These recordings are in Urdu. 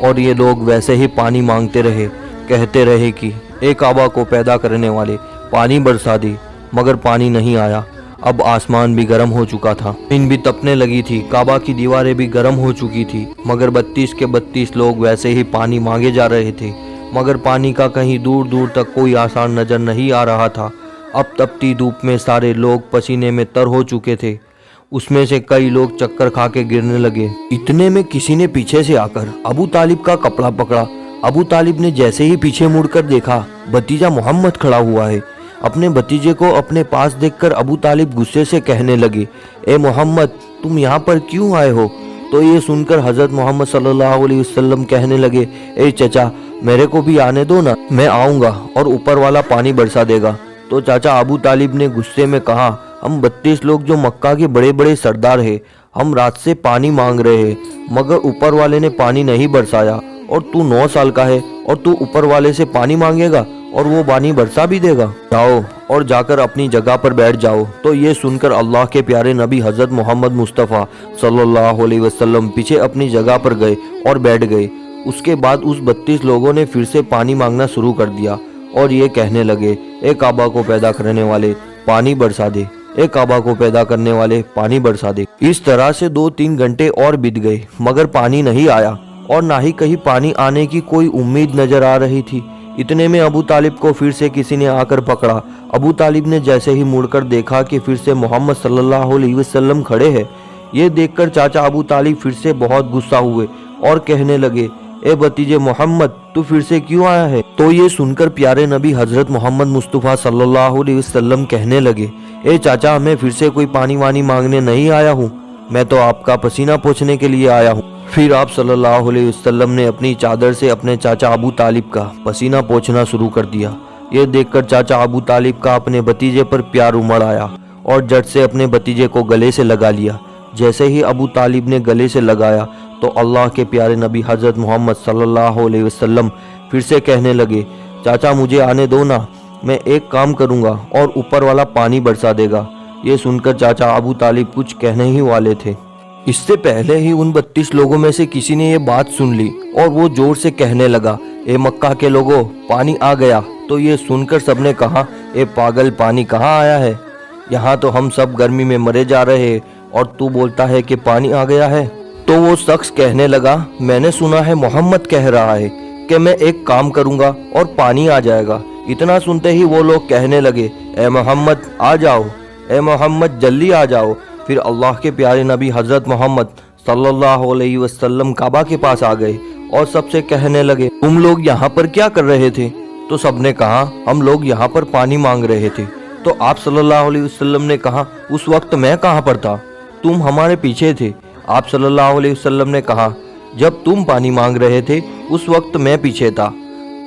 اور یہ لوگ ویسے ہی پانی مانگتے رہے، کہتے رہے کہ اے کعبہ کو پیدا کرنے والے پانی برسا دے، مگر پانی نہیں آیا۔ اب آسمان بھی گرم ہو چکا تھا، زمین بھی تپنے لگی تھی، کعبہ کی دیواریں بھی گرم ہو چکی تھی، مگر 32 کے 32 لوگ ویسے ہی پانی مانگے جا رہے تھے، مگر پانی کا کہیں دور دور تک کوئی آثار نظر نہیں آ رہا تھا۔ اب تپتی دھوپ میں سارے لوگ پسینے میں تر ہو چکے تھے، اس میں سے کئی لوگ چکر کھا کے گرنے لگے۔ اتنے میں کسی نے پیچھے سے آ کر ابو طالب کا کپڑا پکڑا۔ ابو طالب نے جیسے ہی پیچھے مڑ کر دیکھا، بھتیجا محمد کھڑا ہوا ہے۔ اپنے بھتیجے کو اپنے پاس دیکھ کر ابو طالب غصے سے کہنے لگے، اے محمد تم یہاں پر کیوں آئے ہو؟ تو یہ سن کر حضرت محمد صلی اللہ علیہ وسلم کہنے لگے، اے چچا میرے کو بھی آنے دو نا، میں آؤں گا اور اوپر والا پانی برسا دے گا۔ تو چاچا ابو طالب نے غصے میں کہا، ہم 32 لوگ جو مکہ کے بڑے بڑے سردار ہیں، ہم رات سے پانی مانگ رہے ہیں، مگر اوپر والے نے پانی نہیں برسایا، اور تو 9 سال کا ہے اور تو اوپر والے سے پانی مانگے گا اور وہ پانی برسا بھی دے گا؟ جاؤ اور جا کر اپنی جگہ پر بیٹھ جاؤ۔ تو یہ سن کر اللہ کے پیارے نبی حضرت محمد مصطفیٰ صلی اللہ علیہ وسلم پیچھے اپنی جگہ پر گئے اور بیٹھ گئے۔ اس کے بعد اس 32 لوگوں نے پھر سے پانی مانگنا شروع کر دیا اور یہ کہنے لگے، اے کعبہ کو پیدا کرنے والے پانی برسا دے، اے کعبہ کو پیدا کرنے والے پانی برسا دے۔ اس طرح سے 2-3 گھنٹے اور بیت گئے، مگر پانی نہیں آیا اور نہ ہی کہیں پانی آنے کی کوئی امید نظر آ رہی تھی۔ اتنے میں ابو طالب کو پھر سے کسی نے آ کر پکڑا۔ ابو طالب نے جیسے ہی مڑ کر دیکھا کہ پھر سے محمد صلی اللہ علیہ وسلم کھڑے ہیں۔ یہ دیکھ کر چاچا ابو طالب پھر سے بہت غصہ ہوئے اور کہنے لگے، اے بھتیجے محمد تو پھر سے کیوں آیا ہے؟ تو یہ سن کر پیارے نبی حضرت محمد مصطفیٰ صلی اللہ علیہ وسلم کہنے لگے، اے چاچا میں پھر سے کوئی پانی وانی مانگنے نہیں آیا ہوں، میں تو آپ کا پسینہ پوچھنے کے لیے آیا ہوں۔ پھر آپ صلی اللہ علیہ وسلم نے اپنی چادر سے اپنے چاچا ابو طالب کا پسینہ پوچھنا شروع کر دیا۔ یہ دیکھ کر چاچا ابو طالب کا اپنے بھتیجے پر پیار امڑ آیا اور جٹ سے اپنے بھتیجے کو گلے سے لگا لیا۔ جیسے ہی ابو طالب نے گلے سے لگایا تو اللہ کے پیارے نبی حضرت محمد صلی اللہ علیہ وسلم پھر سے کہنے لگے، چاچا مجھے آنے دو نا، میں ایک کام کروں گا اور اوپر والا پانی برسا دے گا۔ یہ سن کر چاچا ابو طالب کچھ کہنے ہی والے تھے، اس سے پہلے ہی ان 32 لوگوں میں سے کسی نے یہ بات سن لی اور وہ زور سے کہنے لگا، اے مکہ کے لوگوں پانی آ گیا۔ تو یہ سن کر سب نے کہا، اے پاگل پانی کہاں آیا ہے؟ یہاں تو ہم سب گرمی میں مرے جا رہے ہیں اور تو بولتا ہے کہ پانی آ گیا ہے۔ تو وہ شخص کہنے لگا، میں نے سنا ہے محمد کہہ رہا ہے کہ میں ایک کام کروں گا اور پانی آ جائے گا۔ اتنا سنتے ہی وہ لوگ کہنے لگے، اے محمد آ جاؤ، اے محمد جلدی آ جاؤ۔ پھر اللہ کے پیارے نبی حضرت محمد صلی اللہ علیہ وسلم کعبہ کے پاس آ گئے اور سب سے کہنے لگے، تم لوگ یہاں پر کیا کر رہے تھے؟ تو سب نے کہا، ہم لوگ یہاں پر پانی مانگ رہے تھے۔ تو آپ صلی اللہ علیہ وسلم نے کہا، اس وقت میں کہاں پر تھا؟ تم ہمارے پیچھے تھے۔ آپ صلی اللہ علیہ وسلم نے کہا، جب تم پانی مانگ رہے تھے اس وقت میں پیچھے تھا،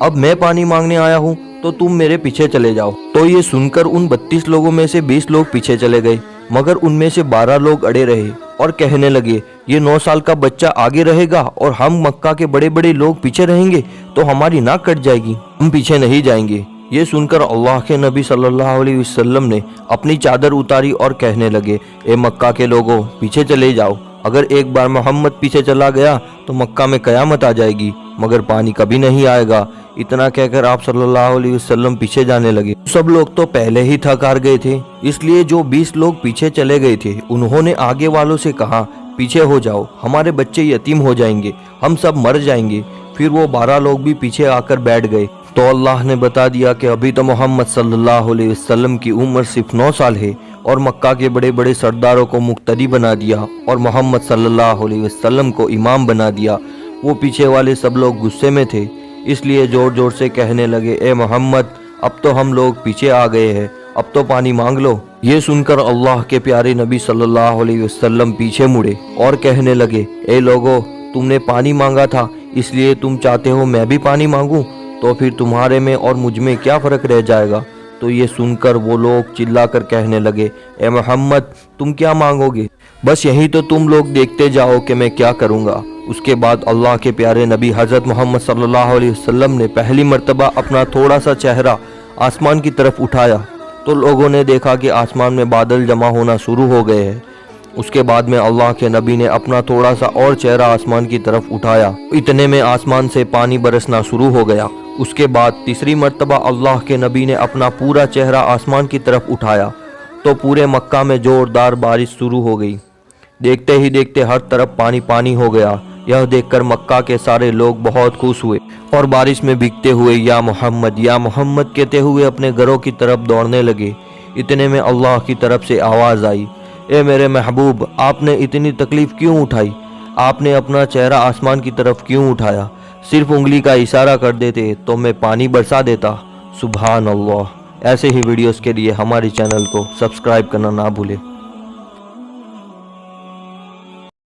اب میں پانی مانگنے آیا ہوں تو تم میرے پیچھے چلے جاؤ۔ تو یہ سن کر ان 32 لوگوں میں سے 20 لوگ پیچھے چلے گئے، مگر ان میں سے 12 لوگ اڑے رہے اور کہنے لگے، یہ 9 سال کا بچہ آگے رہے گا اور ہم مکہ کے بڑے بڑے لوگ پیچھے رہیں گے تو ہماری ناک کٹ جائے گی، ہم پیچھے نہیں جائیں گے۔ یہ سن کر اللہ کے نبی صلی اللہ علیہ وسلم نے اپنی چادر اتاری اور کہنے لگے، اے مکہ کے لوگوں پیچھے چلے جاؤ، اگر ایک بار محمد پیچھے چلا گیا تو مکہ میں قیامت آ جائے گی، مگر پانی کبھی نہیں آئے گا۔ اتنا کہہ کر آپ صلی اللہ علیہ وسلم پیچھے جانے لگے۔ سب لوگ تو پہلے ہی تھک ہار گئے تھے، اس لیے جو 20 لوگ پیچھے چلے گئے تھے انہوں نے آگے والوں سے کہا، پیچھے ہو جاؤ، ہمارے بچے یتیم ہو جائیں گے، ہم سب مر جائیں گے۔ پھر وہ 12 لوگ بھی پیچھے آ کر بیٹھ گئے۔ تو اللہ نے بتا دیا کہ ابھی تو محمد صلی اللہ علیہ وسلم کی عمر صرف 9 سال ہے اور مکہ کے بڑے بڑے سرداروں کو مقتدی بنا دیا اور محمد صلی اللہ علیہ وسلم کو امام بنا دیا۔ وہ پیچھے والے سب لوگ غصے میں تھے، اس لیے زور زور سے کہنے لگے، اے محمد اب تو ہم لوگ پیچھے آ گئے ہیں، اب تو پانی مانگ لو۔ یہ سن کر اللہ کے پیارے نبی صلی اللہ علیہ وسلم پیچھے مڑے اور کہنے لگے، اے لوگو تم نے پانی مانگا تھا اس لیے تم چاہتے ہو میں بھی پانی مانگوں، تو پھر تمہارے میں اور مجھ میں کیا فرق رہ جائے گا؟ تو یہ سن کر وہ لوگ چلا کر کہنے لگے، اے محمد تم کیا مانگو گے؟ بس یہی تو تم لوگ دیکھتے جاؤ کہ میں کیا کروں گا۔ اس کے بعد اللہ کے پیارے نبی حضرت محمد صلی اللہ علیہ وسلم نے پہلی مرتبہ اپنا تھوڑا سا چہرہ آسمان کی طرف اٹھایا تو لوگوں نے دیکھا کہ آسمان میں بادل جمع ہونا شروع ہو گئے ہیں۔ اس کے بعد میں اللہ کے نبی نے اپنا تھوڑا سا اور چہرہ آسمان کی طرف اٹھایا، اتنے میں آسمان سے پانی برسنا شروع ہو گیا۔ اس کے بعد تیسری مرتبہ اللہ کے نبی نے اپنا پورا چہرہ آسمان کی طرف اٹھایا تو پورے مکہ میں زوردار بارش شروع ہو گئی۔ دیکھتے ہی دیکھتے ہر طرف پانی پانی ہو گیا۔ یہ دیکھ کر مکہ کے سارے لوگ بہت خوش ہوئے اور بارش میں بھیگتے ہوئے یا محمد کہتے ہوئے اپنے گھروں کی طرف دوڑنے لگے۔ اتنے میں اللہ کی طرف سے آواز آئی، اے میرے محبوب، آپ نے اتنی تکلیف کیوں اٹھائی؟ آپ نے اپنا چہرہ آسمان کی طرف کیوں اٹھایا؟ صرف انگلی کا اشارہ کر دیتے تو میں پانی برسا دیتا۔ سبحان اللہ۔ ایسے ہی ویڈیوز کے لیے ہمارے چینل کو سبسکرائب کرنا نہ بھولے۔